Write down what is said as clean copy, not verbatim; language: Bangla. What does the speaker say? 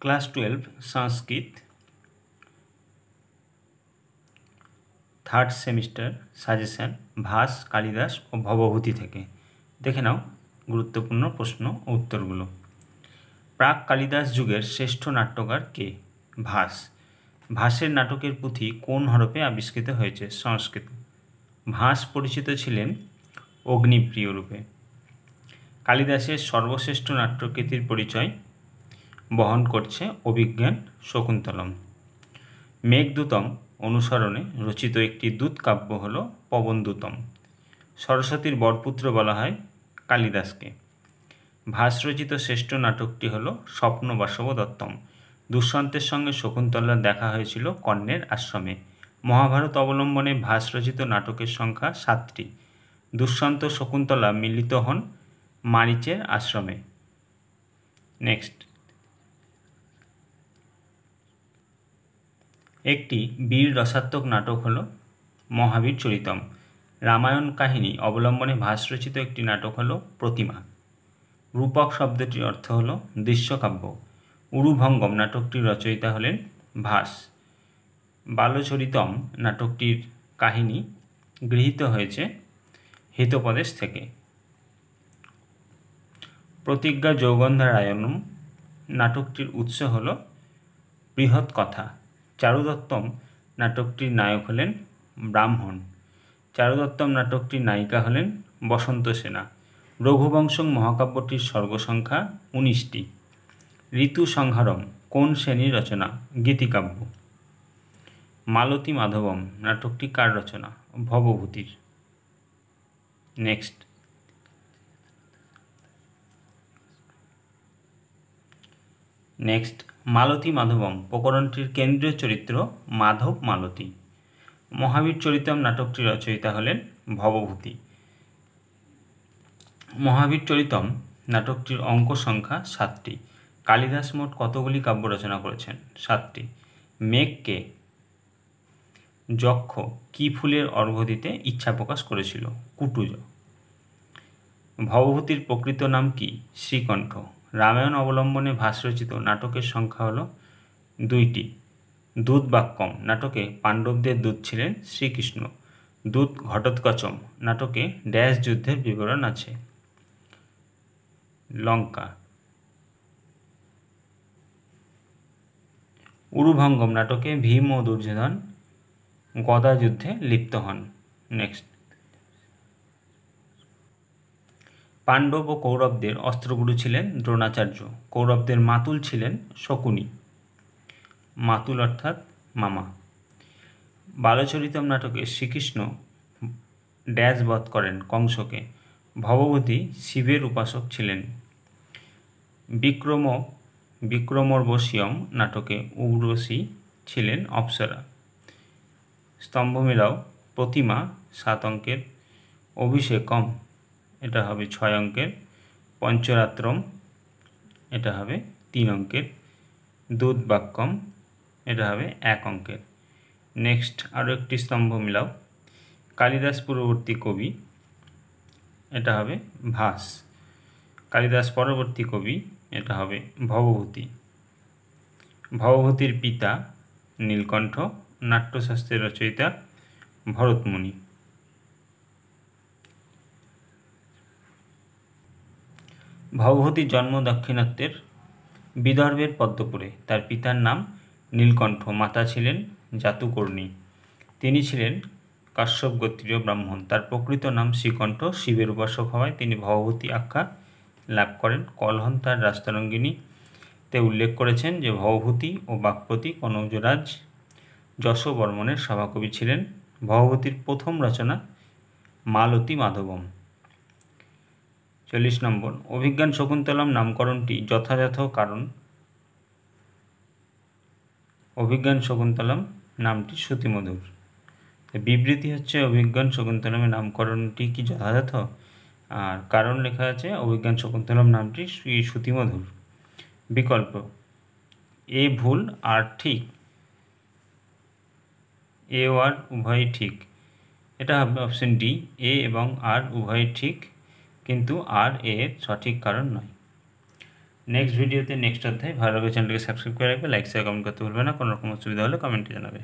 ক্লাস 12 সংস্কৃত থার্ড সেমিস্টার সাজেশন ভাস, কালিদাস ও ভবভূতি থেকে। দেখে নাও গুরুত্বপূর্ণ প্রশ্ন ও উত্তরগুলো। প্রাক কালিদাস যুগের শ্রেষ্ঠ নাট্যকার কে? ভাস। ভাসের নাটকের পুঁথি কোন হরপে আবিষ্কৃত হয়েছে? সংস্কৃত। ভাস পরিচিত ছিলেন অগ্নিপ্রিয় রূপে। কালিদাসের সর্বশ্রেষ্ঠ নাট্যকৃতির পরিচয় বহন করছে অভিজ্ঞান শকুন্তলম। মেঘদূতম অনুসরণে রচিত একটি দূত কাব্য হল পবনদূতম। সরস্বতীর বরপুত্র বলা হয় কালিদাসকে। ভাসরচিত শ্রেষ্ঠ নাটকটি হল স্বপ্নবাসব দত্তম। দুষ্যন্তের সঙ্গে শকুন্তলার দেখা হয়েছিল কর্ণের আশ্রমে। মহাভারত অবলম্বনে ভাসরচিত নাটকের সংখ্যা 7টি। দুষ্যন্ত শকুন্তলা মিলিত হন মারীচের আশ্রমে। নেক্সট, একটি বীর রসাত্মক নাটক হল মহাবীর চরিতম। রামায়ণ কাহিনী অবলম্বনে ভাসরচিত একটি নাটক হল প্রতিমা। রূপক শব্দটির অর্থ হল দৃশ্যকাব্য। উরুভঙ্গম নাটকটির রচয়িতা হলেন ভাস। বালচরিতম নাটকটির কাহিনী গৃহীত হয়েছে হিতোপদেশ থেকে। প্রতিজ্ঞা যৌগন্ধরায়ণম নাটকটির উৎস হল বৃহৎ কথা। চারুদত্তম নাটকটির নায়ক হলেন ব্রাহ্মণ। চারুদত্তম নাটকটির নায়িকা হলেন বসন্ত সেনা। রঘুবংশং মহাকাব্যটির সর্গসংখ্যা 19টি। ঋতু সংহারম কোন শ্রেণীর রচনা? গীতিকাব্য। মালতী মাধবম নাটকটি কার রচনা? ভবভূতির। নেক্সট, মালতী মাধবম প্রকরণটির কেন্দ্রীয় চরিত্র মাধব মালতী। মহাবীর চরিতম নাটকটির রচয়িতা হলেন ভবভূতি। মহাবীর চরিতম নাটকটির অঙ্ক সংখ্যা 7টি। কালিদাস মোট কতগুলি কাব্য রচনা করেছেন? 7টি। মেঘকে যক্ষ কি ফুলের অর্ঘ্য দিতে ইচ্ছা প্রকাশ করেছিল? কুটুজ। ভবভূতির প্রকৃত নাম কি? শ্রীকণ্ঠ। রামায়ণ অবলম্বনে ভাসরচিত নাটকের সংখ্যা হল 2টি। দূত বাক্যম নাটকে পাণ্ডবদের দূত ছিলেন শ্রীকৃষ্ণ। দূত ঘটোৎকচম নাটকে ড্যাশ যুদ্ধের বিবরণ আছে? লঙ্কা। উরুভঙ্গম নাটকে ভীম ও দুর্যোধন গদা যুদ্ধে লিপ্ত হন। নেক্সট, পাণ্ডব ও কৌরবদের অস্ত্রগুরু ছিলেন দ্রোণাচার্য। কৌরবদের মাতুল ছিলেন শকুনি। মাতুল অর্থাৎ মামা। বালচরিতম নাটকে শ্রীকৃষ্ণ ড্যাশ বধ করেন কংসকে। ভবভূতি শিবের উপাসক ছিলেন। বিক্রমোর্বশীয়ম নাটকে উর্বশী ছিলেন অপ্সরা। স্তম্ভ মেলাও প্রতিমা 7 অঙ্কের। অভিষেকম এটা হবে 6 অঙ্কের। পঞ্চরাত্রম এটা হবে 3 অঙ্কের। দূত বাক্যম এটা হবে 1 অঙ্কের। নেক্সট, আরও একটি স্তম্ভ মিলাও। কালিদাস পূর্ববর্তী কবি এটা হবে ভাস। কালিদাস পরবর্তী কবি এটা হবে ভবভূতি। ভবভূতির পিতা নীলকণ্ঠ। নাট্যশাস্ত্রের রচয়িতা ভরতমুনি। ভবভূতির জন্ম দাক্ষিণাত্যের বিদর্ভের পদ্মপুরে। তার পিতার নাম নীলকণ্ঠ, মাতা ছিলেন জাতুকর্ণী। তিনি ছিলেন কাশ্যপ গোত্রীয় ব্রাহ্মণ। তার প্রকৃত নাম শ্রীকণ্ঠ। শিবের উপাসক হওয়ায় তিনি ভবভূতি আখ্যা লাভ করেন। কলহন তার রাজতরঙ্গিনীতে উল্লেখ করেছেন যে ভবভূতি ও বাক্পতি কনৌজরাজ যশোবর্মনের সভাকবি ছিলেন। ভবভূতির প্রথম রচনা মালতী মাধবম। 40 নম্বর, অভিজ্ঞান শকুন্তলম নামকরণটি যথাযথ কারণ? অভিজ্ঞান শকুন্তলম নামটি শ্রুতিমধুর। বিবৃতি হচ্ছে অভিজ্ঞান শকুন্তলমের নামকরণটি কি যথাযথ, আর কারণ লেখা আছে অভিজ্ঞান শকুন্তলম নামটি শ্রুতিমধুর। বিকল্প এ ভুল আর ঠিক, এ ও আর উভয়ই ঠিক। এটা হবে অপশন ডি, এ এবং আর উভয়ই ঠিক, কিন্তু আর এর সঠিক কারণ নয়। নেক্সট ভিডিওতে নেক্সট অধ্যায়। ভালো লাগলে চ্যানেলটিকে সাবস্ক্রাইব করে রাখবে, লাইক শেয়ার কমেন্ট করতে ভুলবে না। কোনো রকম অসুবিধা হলে কমেন্টে জানাবে।